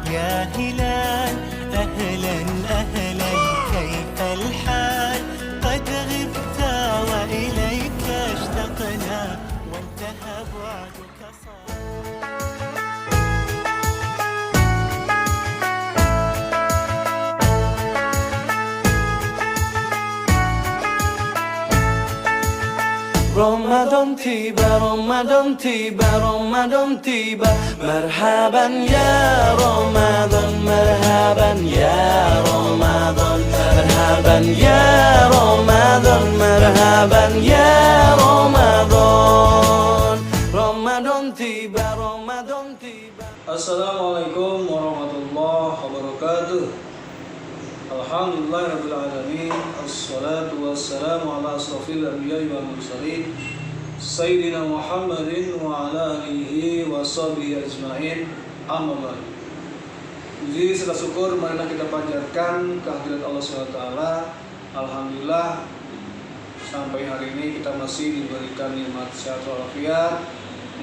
يا هلال أهلا أهلا كيف الحال قد غبت وإليك اشتقنا وانتهى بعدك صار Ramadan tiba, Ramadan tiba, Ramadan tiba. Marhaban ya Ramadan, marhaban ya Ramadan, marhaban ya Ramadan, marhaban ya Ramadan. Ramadan tiba, Ramadan tiba. Assalamualaikum warahmatullahi wabarakatuh. Alhamdulillahirabbil alamin. Assalatu wassalamu ala asrofil anbiya'i wal mursalin Sayyidina Muhammadin wa ala alihi wa sahbihi ajma'in. Amma ba'du. Puji serta syukur marilah kita panjatkan kehadirat Allah SWT. Alhamdulillah sampai hari ini kita masih diberikan nikmat sehat walafiat,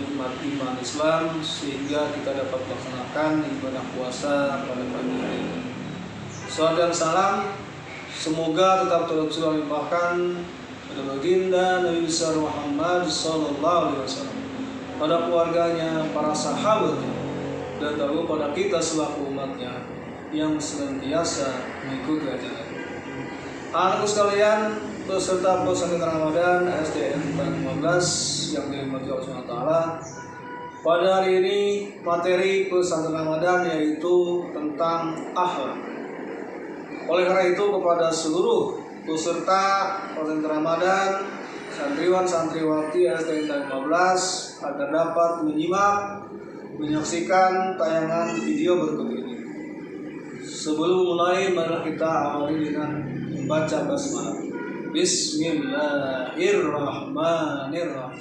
nikmat iman Islam, sehingga kita dapat melaksanakan ibadah puasa pada pagi hari ini. Salam dan salam semoga tetap terus limpahkan pada baginda Nabi besar Muhammad sallallahu alaihi wasallam, pada keluarganya, para sahabatnya, dan terlebih pada kita selaku umatnya yang senantiasa mengikuti ajarannya. Anakku sekalian, peserta pesantren Ramadan SDN 15 yang dirahmati Allah SWT, pada hari ini materi pesantren Ramadan yaitu tentang akhlak. Oleh karena itu kepada seluruh peserta pesantren Ramadan, santriwan santriwati SDN 15 agar dapat menyaksikan tayangan video berikut ini. Sebelum mulai, mari kita awali dengan membaca basmalah. Bismillahirrahmanirrahim.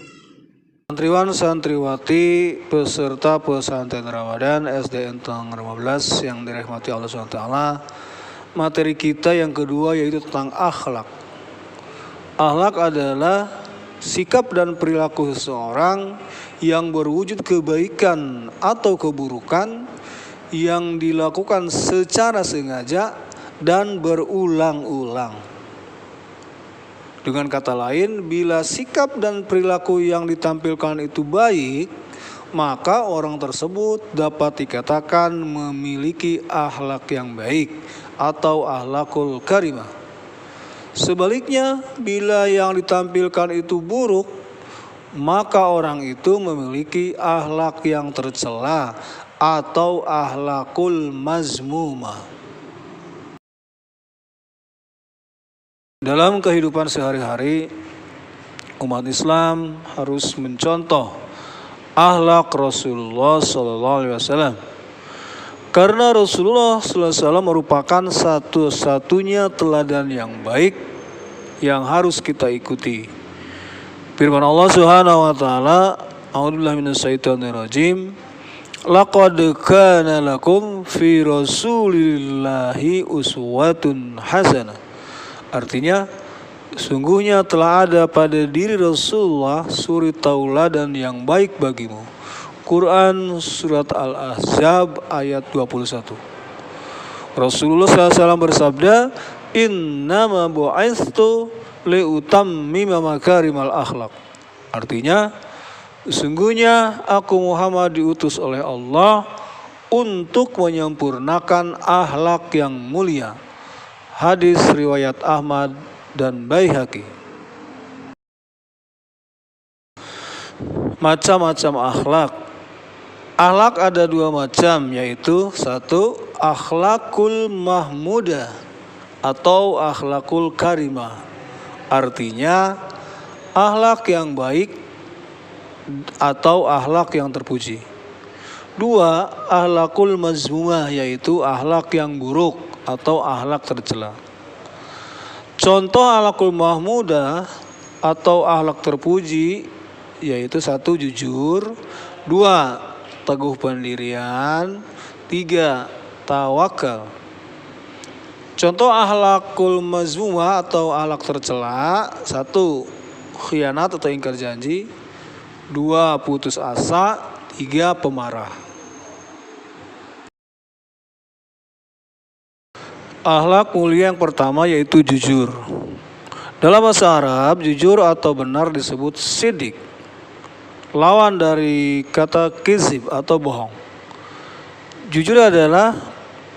Santriwan santriwati peserta pesantren Ramadan SDN 15 yang dirahmati Allah SWT. Materi kita yang kedua yaitu tentang akhlak. Akhlak adalah sikap dan perilaku seseorang yang berwujud kebaikan atau keburukan yang dilakukan secara sengaja dan berulang-ulang. Dengan kata lain, bila sikap dan perilaku yang ditampilkan itu baik, maka orang tersebut dapat dikatakan memiliki akhlak yang baik atau akhlakul karimah. Sebaliknya, bila yang ditampilkan itu buruk, maka orang itu memiliki akhlak yang tercela atau akhlakul mazmumah. Dalam kehidupan sehari-hari, umat Islam harus mencontoh akhlak Rasulullah SAW. Karena Rasulullah SAW merupakan satu-satunya teladan yang baik yang harus kita ikuti. Firman Allah Subhanahu wa taala, A'udzubillahi minasyaitonirrajim. Laqad kana lakum fi Rasulillahi uswatun hasanah. Artinya, sungguhnya telah ada pada diri Rasulullah suri tauladan yang baik bagimu. Quran Surat Al-Ahzab ayat 21. Rasulullah SAW bersabda, Innama bu'itstu liutammima makarimal akhlak. Artinya, sesungguhnya aku Muhammad diutus oleh Allah untuk menyempurnakan akhlak yang mulia. Hadis riwayat Ahmad dan Baihaqi. Macam-macam akhlak. Akhlak ada dua macam, yaitu satu, akhlakul mahmudah atau akhlakul karimah. Artinya akhlak yang baik atau akhlak yang terpuji. Dua, akhlakul mazmumah, yaitu akhlak yang buruk atau akhlak tercela. Contoh akhlakul mahmudah atau akhlak terpuji yaitu satu, jujur. Dua, teguh pendirian. Tiga, tawakal. Contoh akhlakul mazmumah atau akhlak tercela: satu, khianat atau ingkar janji. Dua, putus asa. Tiga, pemarah. Akhlak mulia yang pertama yaitu jujur. Dalam bahasa Arab, jujur atau benar disebut sidik. Lawan dari kata kizib atau bohong. Jujur adalah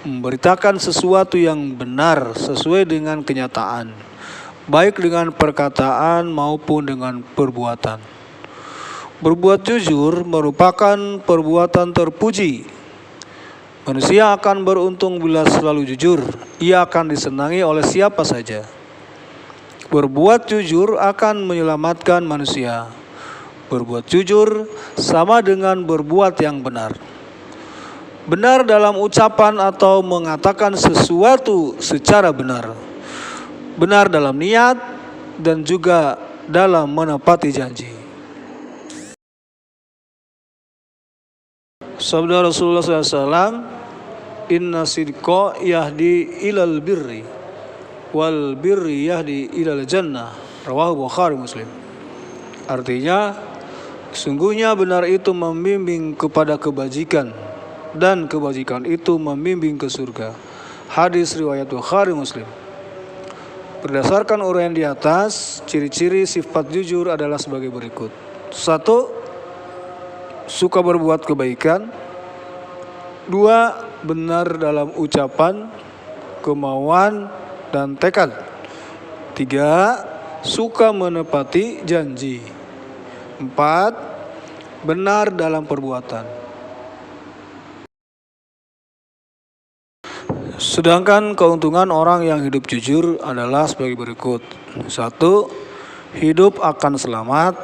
memberitakan sesuatu yang benar sesuai dengan kenyataan, baik dengan perkataan maupun dengan perbuatan. Berbuat jujur merupakan perbuatan terpuji. Manusia akan beruntung bila selalu jujur. Ia akan disenangi oleh siapa saja. Berbuat jujur akan menyelamatkan manusia. Berbuat jujur sama dengan berbuat yang benar. Benar dalam ucapan atau mengatakan sesuatu secara benar. Benar dalam niat dan juga dalam menepati janji. Sabda Rasulullah SAW, Inna sidqa yahdi ilal birri wal birri yahdi ilal jannah. Rawahu Bukhari Muslim. Artinya, sungguhnya benar itu membimbing kepada kebajikan dan kebajikan itu membimbing ke surga. Hadis riwayat Bukhari Muslim. Berdasarkan uraian di atas, ciri-ciri sifat jujur adalah sebagai berikut. 1. Suka berbuat kebaikan. 2. Benar dalam ucapan, kemauan, dan tekad. 3. Suka menepati janji. 4. Benar dalam perbuatan. Sedangkan keuntungan orang yang hidup jujur adalah sebagai berikut. 1. Hidup akan selamat.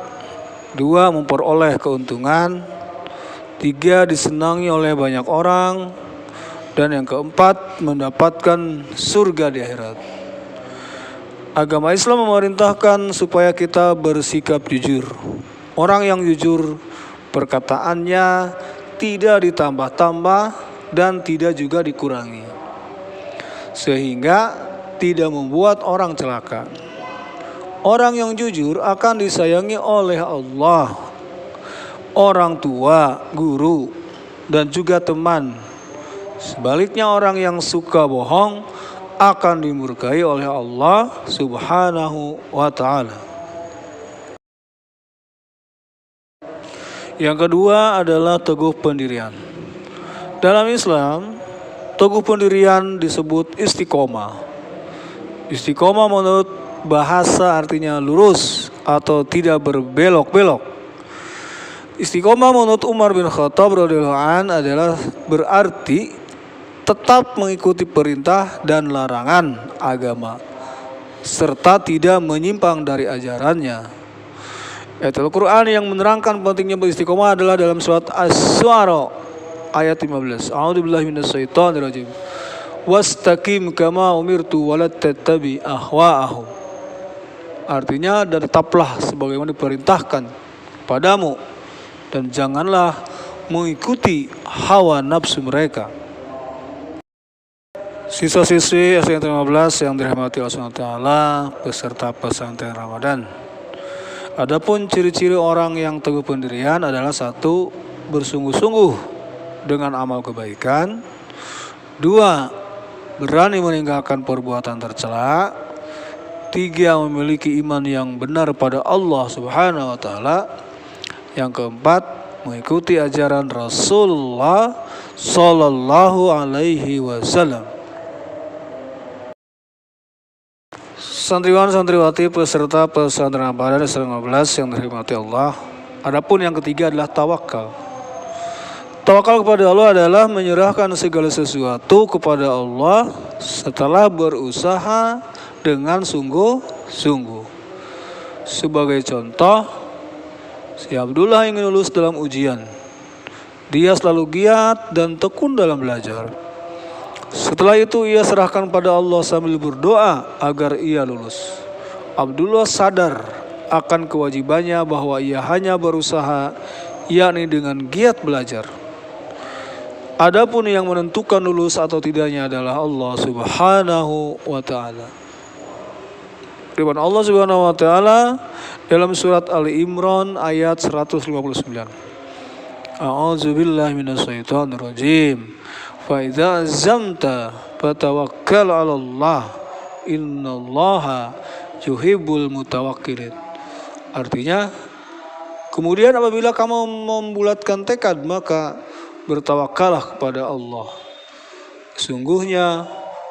2. Memperoleh keuntungan. 3. Disenangi oleh banyak orang. Dan yang keempat, mendapatkan surga di akhirat. Agama Islam memerintahkan supaya kita bersikap jujur. Orang yang jujur, perkataannya tidak ditambah-tambah dan tidak juga dikurangi, sehingga tidak membuat orang celaka. Orang yang jujur akan disayangi oleh Allah, orang tua, guru, dan juga teman. Sebaliknya orang yang suka bohong akan dimurkai oleh Allah Subhanahu wa ta'ala. Yang kedua adalah teguh pendirian. Dalam Islam, teguh pendirian disebut istiqomah. Istiqomah menurut bahasa artinya lurus atau tidak berbelok-belok. Istiqomah menurut Umar bin Khattab radhiyallahu anhu adalah berarti tetap mengikuti perintah dan larangan agama serta tidak menyimpang dari ajarannya. Ayat Al-Quran yang menerangkan pentingnya beristiqomah adalah dalam surat Asy-Syu'ara ayat 15. A'udzubillahi minasyaitonirrajim. Wastaqim kama umirtu wa la tattabi ahwa'ahum. Artinya, dan tetaplah sebagaimana diperintahkan padamu dan janganlah mengikuti hawa nafsu mereka. Siswa-siswi SDN 15 yang dirahmati Allah SWT beserta pesantren Ramadan. Adapun ciri-ciri orang yang teguh pendirian adalah 1. Bersungguh-sungguh dengan amal kebaikan. 2. Berani meninggalkan perbuatan tercela. 3. Memiliki iman yang benar pada Allah Subhanahu wa ta'ala. Yang keempat, mengikuti ajaran Rasulullah Sallallahu Alaihi Wasallam. Santriwan santriwati peserta pesantren Ramadan SDN 15 yang dirahmati Allah. Adapun yang ketiga adalah tawakal. Tawakal kepada Allah adalah menyerahkan segala sesuatu kepada Allah setelah berusaha dengan sungguh-sungguh. Sebagai contoh, si Abdullah ingin lulus dalam ujian. Dia selalu giat dan tekun dalam belajar. Setelah itu ia serahkan pada Allah sambil berdoa agar ia lulus. Abdullah sadar akan kewajibannya bahwa ia hanya berusaha, yakni dengan giat belajar. Adapun yang menentukan lulus atau tidaknya adalah Allah Subhanahu wa ta'ala. Firman Allah Subhanahu wa ta'ala dalam surat Ali Imran ayat 159. A'udzubillahi minasyaitonirrajim. Fa idza azamta fatawakkal 'ala Allah. Innallaha yuhibbul mutawakkilin. Artinya, kemudian apabila kamu membulatkan tekad, maka bertawakallah kepada Allah. Sungguhnya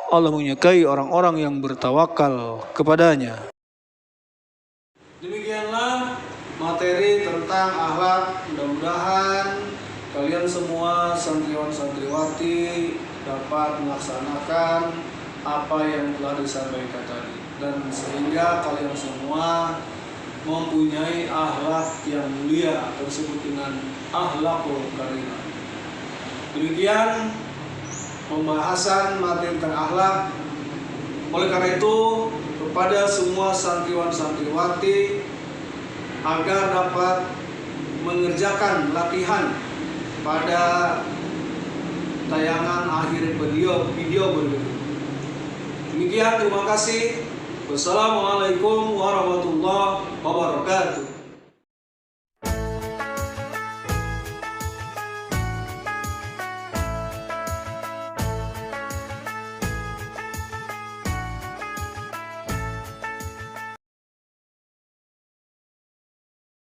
Allah menyukai orang-orang yang bertawakal kepadanya. Demikianlah materi tentang akhlak. Mudah-mudahan kalian semua santriwan-santriwati dapat melaksanakan apa yang telah disampaikan tadi, dan sehingga kalian semua mempunyai akhlak yang mulia, tersebut dengan akhlakul karimah. Demikian pembahasan materi tentang akhlak. Oleh karena itu, kepada semua santriwan-santriwati agar dapat mengerjakan latihan pada tayangan akhir video berikut. Demikian, terima kasih. Wassalamualaikum warahmatullahi wabarakatuh.